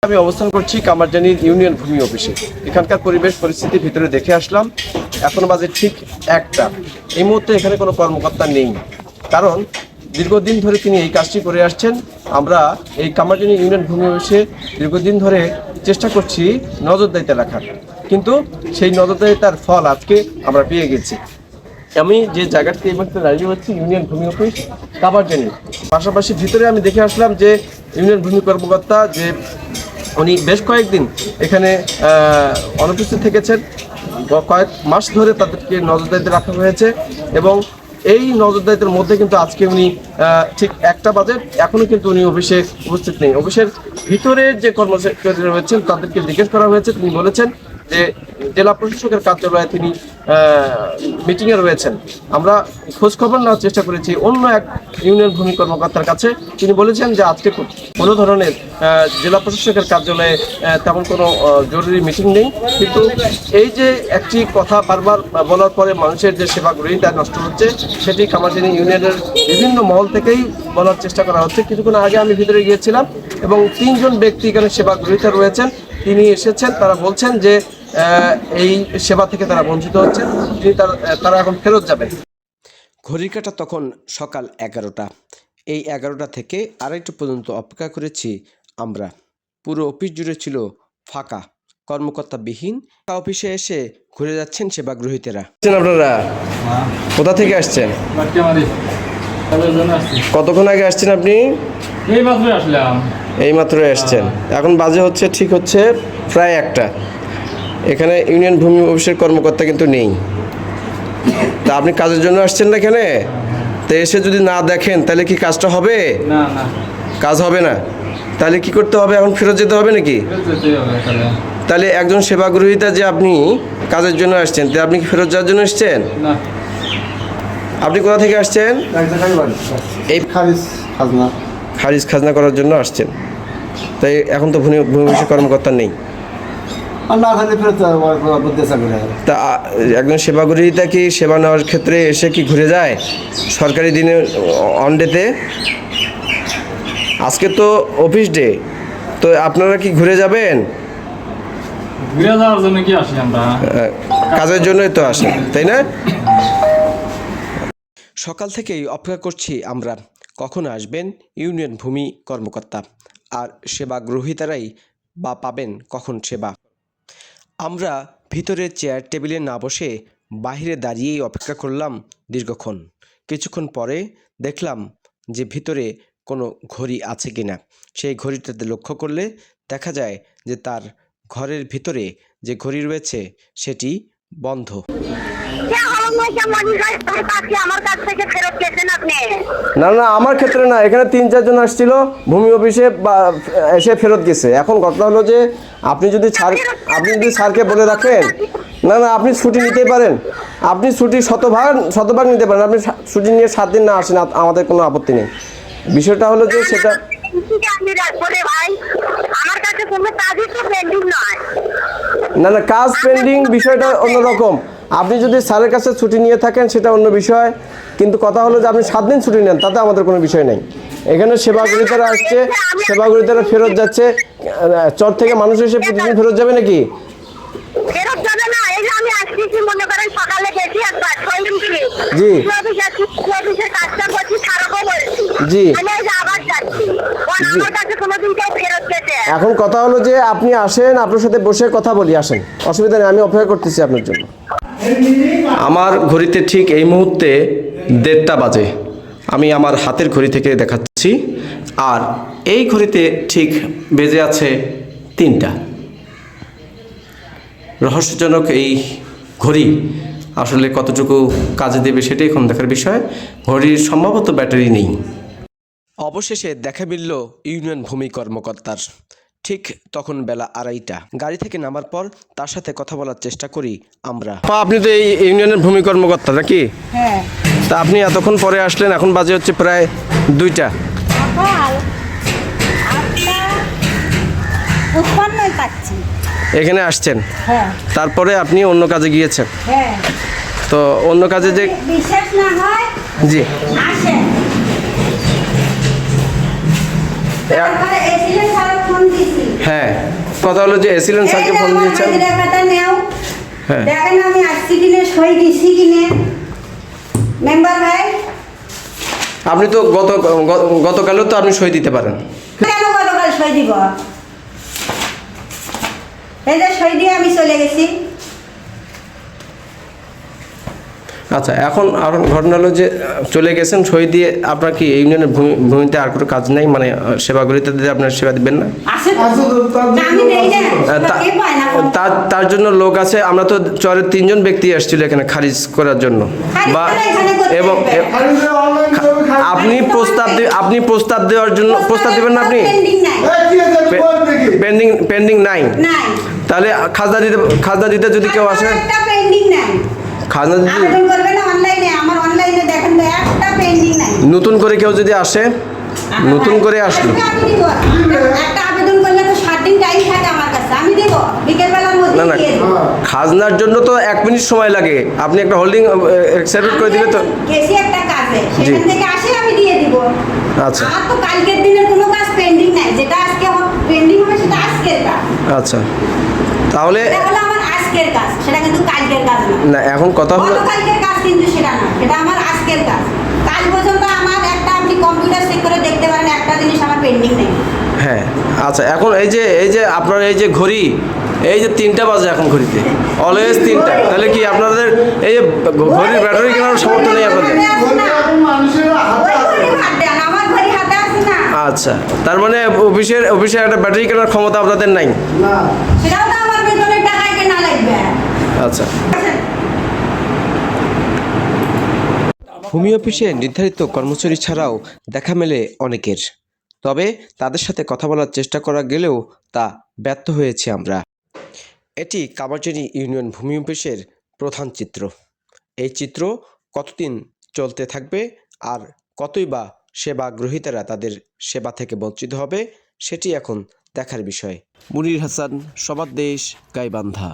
আমি অবস্থান করছি কামারজানির ইউনিয়ন ভূমি অফিসে। এখানকার পরিবেশ পরিস্থিতি ভিতরে দেখে আসলাম। এখন বাজে ঠিক 1টা। এই মুহূর্তে এখানে কোনো কর্মকর্তা নেই, কারণ দীর্ঘদিন ধরে তিনি এই কাজটি করে আসছেন। আমরা এই কামারজানি ইউনিয়ন ভূমি অফিসে দীর্ঘদিন ধরে চেষ্টা করছি নজরদারিতে রাখার, কিন্তু সেই নজরদারিতার ফল আজকে আমরা পেয়ে গেছি। আমি যে জায়গাটিতে এই মুহূর্তে দাঁড়িয়ে হচ্ছি ইউনিয়ন ভূমি অফিস কামারজানি। পাশাপাশি ভিতরে আমি দেখে আসলাম যে ইউনিয়ন ভূমি কর্মকর্তা যে উনি বেশ কয়েকদিন এখানে অনুপস্থিত থেকেছেন। কয়েক মাস ধরে তাদেরকে নজরদারিতে রাখা হয়েছে এবং এই নজরদারিতার মধ্যে কিন্তু আজকে উনি ঠিক 1টা বাজে এখনও কিন্তু উনি অফিসে উপস্থিত নেই। অফিসের ভিতরে যে কর্মচারী রয়েছেন তাদেরকে জিজ্ঞেস করা হয়েছে, তিনি বলেছেন যে জেলা প্রশাসকের কার্যালয়ে তিনি মিটিংয়ে রয়েছেন। আমরা খোঁজখবর নেওয়ার চেষ্টা করেছি অন্য এক ইউনিয়ন ভূমি কর্মকর্তার কাছে। তিনি বলেছেন যে আজকে কোনো ধরনের জেলা প্রশাসকের কার্যালয়ে তেমন কোনো জরুরি মিটিং নেই, কিন্তু এই যে একটি কথা বারবার বলার পরে মানুষের যে সেবা গ্রহীতা নষ্ট হচ্ছে, সেটি কামারজানি ইউনিয়নের বিভিন্ন মহল থেকেই বলার চেষ্টা করা হচ্ছে। কিছুক্ষণ আগে আমি ভিতরে গিয়েছিলাম এবং 3 জন ব্যক্তি এখানে সেবা গ্রহীতা রয়েছেন, তিনি এসেছেন। তারা বলছেন যে এই সেবা থেকে তারা বঞ্চিত হচ্ছেন, তারা এখন ফেরত যাবেন। ঘড়ির কাঁটা তখন সকাল 11টা। এই 11টা থেকে 2:30 পর্যন্ত অপেক্ষা করেছি আমরা। পুরো অফিস জুড়ে ছিল ফাঁকা, কর্মকর্তাবিহীন। অফিসে এসে ঘুরে যাচ্ছেন সেবাগ্রহীতেরা। আপনারা কোথা থেকে আসছেন? কতক্ষণ আগে আসছেন আপনি? এই মাত্রই আসছেন। এখন বাজে হচ্ছে ঠিক হচ্ছে প্রায় 1টা। এখানে ইউনিয়ন ভূমি অফিসের কর্মকর্তা কিন্তু নেই। তা আপনি কাজের জন্য আসছেন না এখানে? তো এসে যদি না দেখেন তাহলে কি কাজটা হবে? না, কাজ হবে না। তাহলে কি করতে হবে? এখন ফেরত যেতে হবে নাকি? তাহলে একজন সেবাগ্রহীতা যে আপনি কাজের জন্য আসছেন, তো আপনি কি ফেরত যাওয়ার জন্য আসছেন? না। আপনি কোথা থেকে আসছেন? এই খারিজ খাজনা করার জন্য আসছেন। তাই এখন তো ভূমি অফিসের কর্মকর্তা নেই। তা একজন সেবাগ্রহীতা কি সেবা নেওয়ার ক্ষেত্রে এসে কি ঘুরে যায় সরকারি দিনে অনডেতে? আজকে তো অফিস ডে, তো আপনারা কি ঘুরে যাবেন? ঘুরে যাওয়ার জন্য কি আসি আমরা? কাজের জন্যই তো আসেন, তাই না? সকাল থেকেই অপেক্ষা করছি আমরা, কখন আসবেন ইউনিয়ন ভূমি কর্মকর্তা, আর সেবাগ্রহীতারাই বা পাবেন কখন সেবা। আমরা ভিতরে চেয়ার টেবিলে না বসে বাইরে দাঁড়িয়েই অপেক্ষা করলাম দীর্ঘক্ষণ। কিছুক্ষণ পরে দেখলাম যে ভিতরে কোনো ঘড়ি আছে কিনা। সেই ঘড়িটাতে লক্ষ্য করলে দেখা যায় যে তার ঘরের ভিতরে যে ঘড়ি রয়েছে সেটি বন্ধ। না না, আমার ক্ষেত্রে না, এখানে 3-4 জন আসছিল ভূমি অফিসে এসে ফেরত গেছে। এখন কথা হলো যে আপনি যদি স্যারকে বলে রাখেন, না না, আপনি ছুটি নিতেই পারেন, আপনি ছুটি শতভাগ নিতে পারেন। আপনি ছুটি নিয়ে 7 দিন না আসেন, আমাদের কোনো আপত্তি নেই। বিষয়টা হলো যে সেটা না না, কাজ পেন্ডিং বিষয়টা অন্যরকম। আপনি যদি স্যারের কাছে ছুটি নিয়ে থাকেন সেটা অন্য বিষয়, কিন্তু কথা হলো যে আপনি 7 দিন ছুটি নেন, তাতে আমাদের কোনো বিষয় নেই। এখানে সেবাগ্রহীতারা আসছে, সেবাগ্রহীতারা ফেরত যাচ্ছে। চর থেকে মানুষ এসে প্রতিদিন ফেরত যাবে নাকি? জি জি। এখন কথা হলো যে আপনি আসেন, আপনার সাথে বসে কথা বলি, আসেন, অসুবিধা নেই, আমি অপেক্ষা করতেছি আপনার জন্য। আমার ঘড়িতে ঠিক এই মুহূর্তে 1:30 বাজে। আমি আমার হাতের ঘড়ি থেকে দেখাচ্ছি, আর এই ঘড়িতে ঠিক বেজে আছে 3টা। রহস্যজনক এই ঘড়ি আসলে কতটুকু কাজে দেবে সেটাই এখন দেখার বিষয়। ঘড়ির সম্ভবত ব্যাটারি নেই। অবশেষে দেখা মিলল ইউনিয়ন ভূমি কর্মকর্তার। ঠিক তখন বেলা 2:30। গাড়ি থেকে নামার পর তার সাথে কথা বলার চেষ্টা করি আমরা। আপনি তো এই ইউনিয়নের ভূমি কর্মকর্তা নাকি? হ্যাঁ। তা আপনি এতক্ষণ পরে আসলেন, এখন বাজে হচ্ছে প্রায় 2টা। এখানে আসছেন, হ্যাঁ। তারপরে আপনি অন্য কাজে গিয়েছেন। হ্যাঁ। তো অন্য কাজে যে বিশেষ না হয়, জি আসেন। হ্যাঁ, কথা হলো যে এসিলেন স্যারকে ফোন দিয়েছেন। খাতা নেও হ্যাঁ। দেখেন আমি আসছি কিনে সই দিছি কিনে মেম্বার ভাই আপনি তো গতকালও তো আপনি সই দিতে পারেন। কেন গতকাল সই দিব এই যে সই দিয়ে আমি চলে গেছি। আচ্ছা, এখন ঘটনা হলো যে চলে গেছেন সই দিয়ে, আপনার কি ইউনিয়নের ভূমিতে আর কোনো কাজ নাই, মানে সেবাগুলিতে দিয়ে আপনার সেবা দিবেন না? আছে তো আমি দেই না কে পায় না কোন তার জন্য লোক আছে। আমরা তো চরের 3 জন ব্যক্তি আসছিল এখানে খারিজ করার জন্য, বা এবং আপনি প্রস্তাব দেওয়ার জন্য প্রস্তাব দিবেন না? আপনি পেন্ডিং নাই, নাই তাহলে খাজনা দিতে যদি কেউ আসে, একটা পেন্ডিং নাই খাজনা দিতে আবেদন করবেন অনলাইনে, আমার অনলাইনে দেখেন তো একটা পেন্ডিং নাই। নতুন করে কেউ যদি আসে, নতুন করে আসলো, আমি দিব একটা আবেদন করলে তো 7 দিন টাইম থাকে আমার কাছে, আমি দেব বিকেল বেলার মধ্যে না দিয়ে দেব। খাজনার জন্য তো 1 মিনিট সময় লাগে। আপনি একটা হোল্ডিং অ্যাকসেপ্ট করে দিলে তো। গেছি একটা কাজে, সেখান থেকে আসে আমি দিয়ে দিব। আচ্ছা আর তো কালকের দিনের কোনো কাজ পেন্ডিং নাই, যেটা আজকে পেন্ডিং হবে সেটা আজকের কাজ। আচ্ছা, তাহলে এটা হলো আমার আজকের কাজ, সেটা কিন্তু কালকের কাজ না। না, এখন কথা হলো কালকের কাজ কিন্তু সেটা না, সেটা আমার আজকের কাজ। কাল পর্যন্ত আমার একটা, আপনি কম্পিউটার চেক করে দেখতে পারেন, একটা জিনিস আমার পেন্ডিং নেই। হ্যাঁ। আচ্ছা, এখন এই যে আপনার এই যে ঘড়ি, এই যে 3টা বাজে এখন ঘড়িতে, অলওয়েজ 3টা, তাহলে কি আপনাদের এই যে ঘড়ির ব্যাটারি কেনার সামর্থ্য নেই আপনাদের? আমার ঘড়ি হাতে আছে না, আচ্ছা, তার মানে অফিসে একটা ব্যাটারি কেনার ক্ষমতা আপনাদের নাই? সেটাও তো আমার বেতনের টাকায় কেনা লাগবে। আচ্ছা, ভূমি অফিসে নির্ধারিত কর্মচারী ছাড়াও দেখা মেলে অনেকের, তবে তাদের সাথে কথা বলার চেষ্টা করা গেলেও তা ব্যর্থ হয়েছে আমরা। এটি কামারজনী ইউনিয়ন ভূমি অফিসের প্রধান চিত্র। এই চিত্র কতদিন চলতে থাকবে আর কতই বা সেবা গ্রহীতারা তাদের সেবা থেকে বঞ্চিত হবে, সেটি এখন দেখার বিষয়। মুনির হাসান, সমাজ দেশ, গাইবান্ধা।